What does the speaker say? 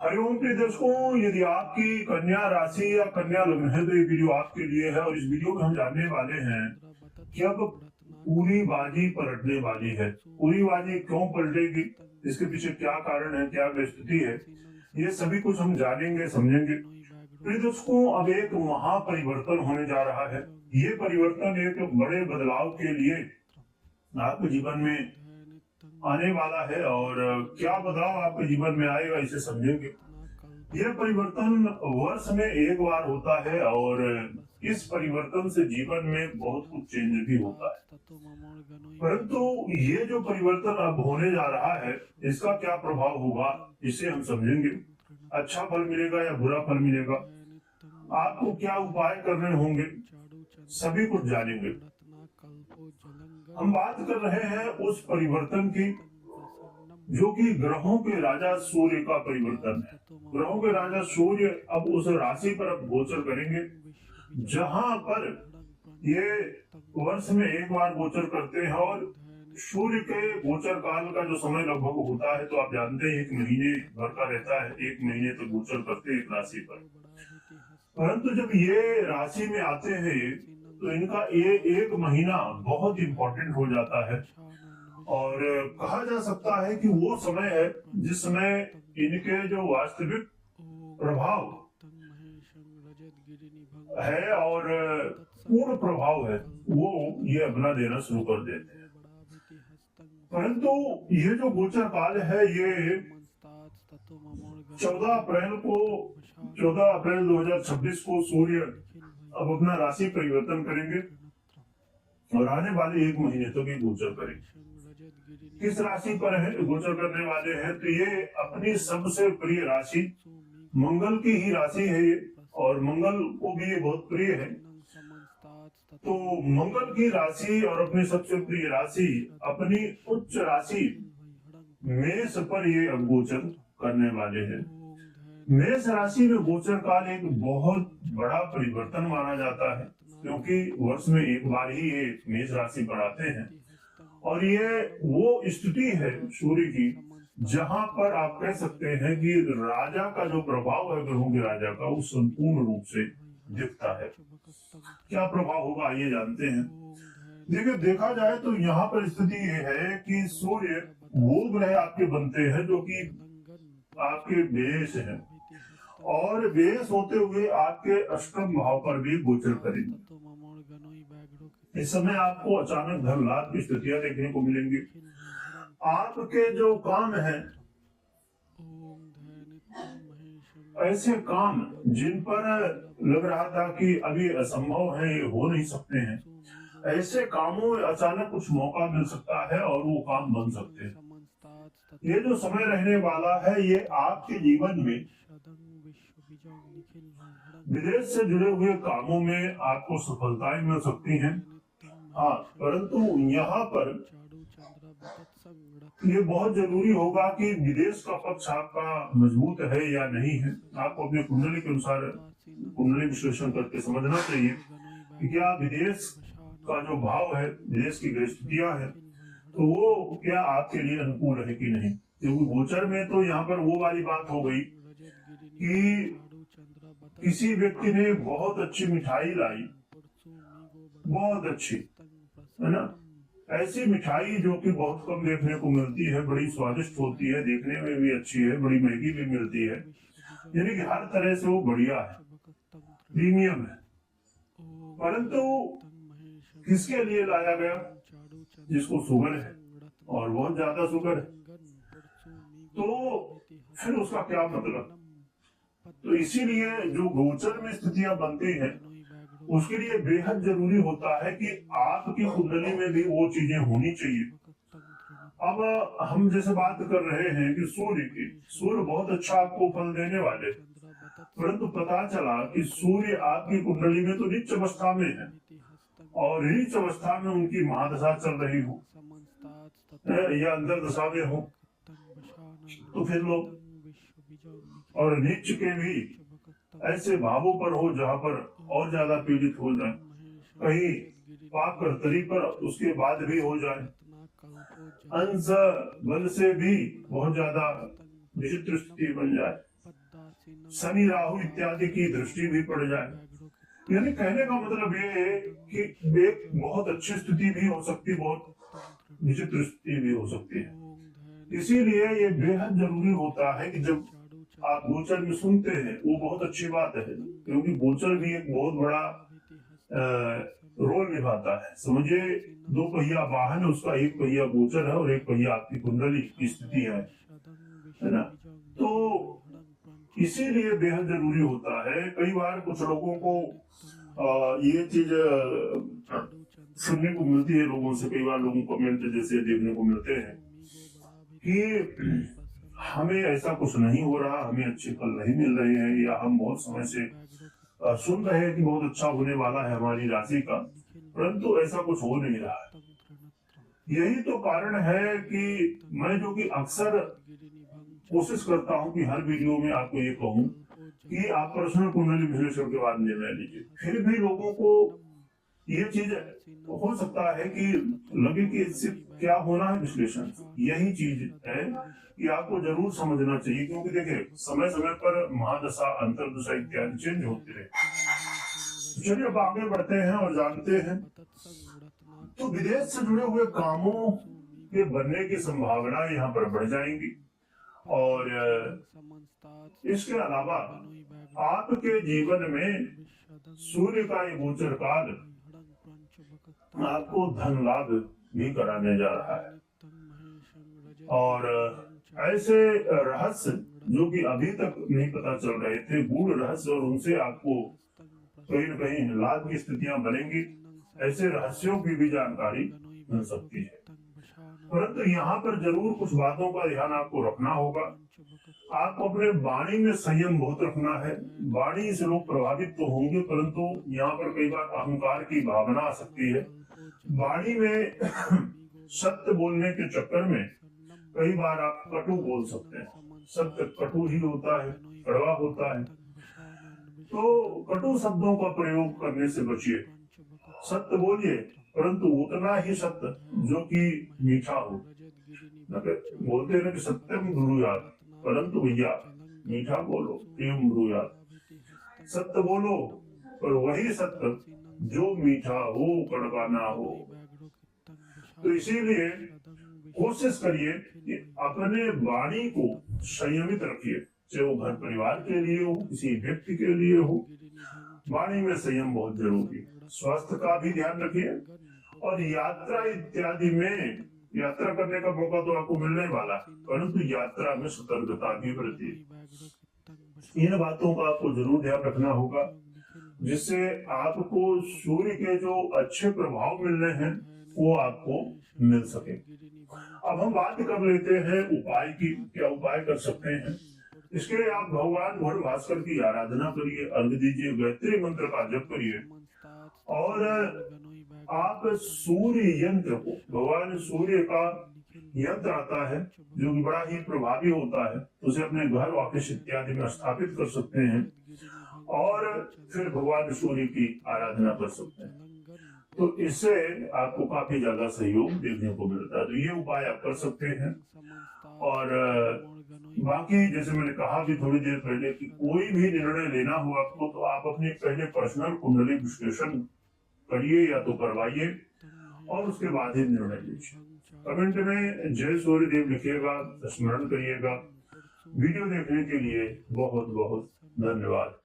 हरिओम प्रिय दर्शकों, यदि आपकी कन्या राशि या कन्या लग्न है तो ये वीडियो आपके लिए है। और इस वीडियो में हम जानने वाले हैं कि अब पूरी बाजी पलटने वाली है। पूरी बाजी क्यों पलटेगी, इसके पीछे क्या कारण है, क्या स्थिति है, ये सभी कुछ हम जानेंगे, समझेंगे। प्रिय दर्शकों, अब एक महापरिवर्तन होने जा रहा है। ये परिवर्तन एक बड़े बदलाव के लिए आपके जीवन में आने वाला है। और क्या बदलाव आपके जीवन में आएगा, इसे समझेंगे। यह परिवर्तन वर्ष में एक बार होता है और इस परिवर्तन से जीवन में बहुत कुछ चेंज भी होता है। परंतु ये जो परिवर्तन अब होने जा रहा है, इसका क्या प्रभाव होगा, इसे हम समझेंगे। अच्छा फल मिलेगा या बुरा फल मिलेगा, आपको क्या उपाय करने होंगे, सभी कुछ जानेंगे। हम बात कर रहे हैं उस परिवर्तन की जो कि ग्रहों के राजा सूर्य का परिवर्तन है। ग्रहों के राजा सूर्य अब उस राशि पर अब गोचर करेंगे जहां पर ये वर्ष में एक बार गोचर करते हैं। और सूर्य के गोचर काल का जो समय लगभग होता है, तो आप जानते हैं 1 महीने भर का रहता है। 1 महीने तो गोचर करते हैं एक राशि पर। परंतु जब ये राशि में आते हैं तो इनका ये 1 महीना बहुत इंपॉर्टेंट हो जाता है। और कहा जा सकता है कि वो समय है जिस समय इनके जो वास्तविक प्रभाव है और पूर्ण प्रभाव है, वो ये अपना देना शुरू कर देते हैं। परंतु ये जो गोचर काल है, ये 14 अप्रैल 2026 को सूर्य अब अपना राशि परिवर्तन करेंगे और आने वाले 1 महीने तक ये गोचर करेंगे। किस राशि पर है गोचर करने वाले हैं, तो ये अपनी सबसे प्रिय राशि मंगल की ही राशि है ये, और मंगल को भी ये बहुत प्रिय है। तो मंगल की राशि और अपनी सबसे प्रिय राशि, अपनी उच्च राशि मेष पर ये अब गोचर करने वाले हैं। मेष राशि में गोचर काल एक बहुत बड़ा परिवर्तन माना जाता है, क्योंकि वर्ष में एक बार ही ये मेष राशि पर आते हैं। और ये वो स्थिति है सूर्य की जहां पर आप कह सकते हैं कि राजा का जो प्रभाव है, ग्रहों के राजा का, वो संपूर्ण रूप से दिखता है। क्या प्रभाव होगा, आइए जानते हैं। देखिए, देखा जाए तो यहाँ पर स्थिति ये है कि सूर्य वो ग्रह आपके बनते हैं जो कि आपके बेस है, और बेस होते हुए आपके अष्टम भाव पर भी गोचर करेंगे। इस समय आपको अचानक धन लाभ की स्थितियां देखने को मिलेंगी। आपके जो काम है, ऐसे काम जिन पर लग रहा था कि अभी असंभव है, ये हो नहीं सकते हैं, ऐसे कामों में अचानक कुछ मौका मिल सकता है और वो काम बन सकते हैं। ये जो समय रहने वाला है, ये आपके जीवन में विदेश से जुड़े हुए कामों में आपको सफलताएं मिल सकती हैं। हाँ, परंतु यहाँ पर ये बहुत जरूरी होगा कि विदेश का पक्ष आपका मजबूत है या नहीं है। आपको अपने कुंडली के अनुसार कुंडली विश्लेषण करके समझना चाहिए कि क्या विदेश का जो भाव है, विदेश की स्थितियां है, तो वो क्या आपके लिए अनुकूल है कि नहीं। क्योंकि गोचर में तो यहाँ पर वो वाली बात हो गई कि किसी व्यक्ति ने बहुत अच्छी मिठाई लाई, बहुत अच्छी, है ना, ऐसी मिठाई जो कि बहुत कम देखने को मिलती है, बड़ी स्वादिष्ट होती है, देखने में भी अच्छी है, बड़ी महंगी भी मिलती है, यानी कि हर तरह से वो बढ़िया है, प्रीमियम है। परंतु किसके लिए लाया गया, जिसको शुगर है और बहुत ज्यादा शुगर है, तो फिर उसका क्या मतलब। तो इसीलिए जो गोचर में स्थितियां बनती हैं, उसके लिए बेहद जरूरी होता है कि आपकी कुंडली में भी वो चीजें होनी चाहिए। अब हम जैसे बात कर रहे हैं कि सूर्य की, सूर्य बहुत अच्छा आपको फल देने वाले, परंतु पता चला कि सूर्य आपकी कुंडली में तो नीच अवस्था में है, और नीच अवस्था में उनकी महादशा चल रही हो या अंदर दशा में हो, तो फिर लोग, और नीच के भी ऐसे भावों पर हो जहां पर और ज्यादा पीड़ित हो जाए, कहीं पाप कर्तरी पर उसके बाद भी हो जाए, अंश बल से भी बहुत ज्यादा विचित्र स्थिति बन जाए, शनि राहु इत्यादि की दृष्टि भी पड़ जाए। यानी कहने का मतलब ये है कि एक बहुत अच्छी स्थिति भी हो सकती है, बहुत विचित्र स्थिति भी हो सकती है। इसीलिए ये बेहद जरूरी होता है कि जब आप गोचर में सुनते हैं वो बहुत अच्छी बात है, क्योंकि गोचर भी एक बहुत बड़ा रोल निभाता है। समझिए 2 पहिया वाहन है, उसका 1 पहिया गोचर है और 1 पहिया आपकी कुंडली की स्थिति है ना। तो इसीलिए बेहद जरूरी होता है। कई बार कुछ लोगों को ये चीज सुनने को मिलती है लोगों से, कई बार लोगों को कमेंट जैसे देखने को मिलते हैं कि हमें ऐसा कुछ नहीं हो रहा, हमें अच्छे फल नहीं मिल रहे हैं, या हम बहुत समय से सुन रहे हैं कि बहुत अच्छा होने वाला है हमारी राशि का, परंतु ऐसा कुछ हो नहीं रहा है। यही तो कारण है कि मैं जो कि अक्सर कोशिश करता हूं कि हर वीडियो में आपको ये कहूं कि आप पर्सनल कुंडली विश्लेषण के बाद निर्णय लीजिए। फिर भी लोगों को ये चीज हो सकता है कि लगे कि इससे क्या होना है विश्लेषण। यही चीज है कि आपको जरूर समझना चाहिए, क्योंकि देखिए समय समय पर महादशा अंतर्दशा इत्यादि चेंज होते रहे। चलिए अब आगे बढ़ते हैं और जानते हैं। तो विदेश से जुड़े हुए कामों के बनने की संभावना यहाँ पर बढ़ जाएंगी, और इसके अलावा आपके जीवन में सूर्य का ये गोचर काल आपको धन लाभ भी कराने जा रहा है, और ऐसे रहस्य जो कि अभी तक नहीं पता चल रहे थे, गूढ़ रहस्य, और उनसे आपको कहीं न कहीं लाभ की स्थितियां बनेंगी। ऐसे रहस्यों की भी जानकारी मिल सकती है, परंतु यहाँ पर जरूर कुछ बातों का ध्यान आपको रखना होगा। आपको अपने वाणी में संयम बहुत रखना है। वाणी से लोग प्रभावित तो होंगे, परंतु यहाँ पर कई बार अहंकार की भावना आ सकती है। वाणी में सत्य बोलने के चक्कर में कई बार आप कटु बोल सकते हैं। सत्य कटु ही होता है, कड़वा होता है, तो कटु शब्दों का प्रयोग करने से बचिए। सत्य बोलिए, परंतु उतना ही सत्य जो कि मीठा हो। बोलते हैं कि सत्यम ब्रूयात, परंतु भैया मीठा बोलो, प्रेम ब्रूयात। सत्य बोलो पर वही सत्य जो मीठा हो, कड़वा ना हो। तो इसीलिए कोशिश करिए कि अपने वाणी को संयमित रखिए, चाहे वो घर परिवार के लिए हो, किसी व्यक्ति के लिए हो। वाणी में संयम बहुत जरूरी है। स्वास्थ्य का भी ध्यान रखिए, और यात्रा इत्यादि में, यात्रा करने का मौका तो आपको मिलने वाला है, परंतु यात्रा में सतर्कता भी बरतिए। इन बातों का आपको जरूर ध्यान रखना होगा, जिससे आपको सूर्य के जो अच्छे प्रभाव मिलने हैं वो आपको मिल सके। अब हम बात कर लेते हैं उपाय की। क्या उपाय कर सकते हैं? इसके लिए आप भगवान भोर भास्कर की आराधना करिए, अर्घ दीजिए, गायत्री मंत्र का जप करिए, और आप सूर्य यंत्र को, भगवान सूर्य का यंत्र आता है जो कि बड़ा ही प्रभावी होता है, उसे अपने घर ऑफिस इत्यादि में स्थापित कर सकते हैं, और फिर भगवान सूर्य की आराधना कर सकते हैं। तो इससे आपको काफी ज्यादा सहयोग देखने को मिलता है। तो ये उपाय आप कर सकते हैं। और बाकी जैसे मैंने कहा भी थोड़ी देर पहले कि कोई भी निर्णय लेना हो आपको, तो आप अपने पहले पर्सनल कुंडली विश्लेषण करिए या तो करवाइए, और उसके बाद ही निर्णय लीजिए। कमेंट में जय सूर्य देव लिखिएगा, स्मरण करिएगा। वीडियो देखने के लिए बहुत बहुत धन्यवाद।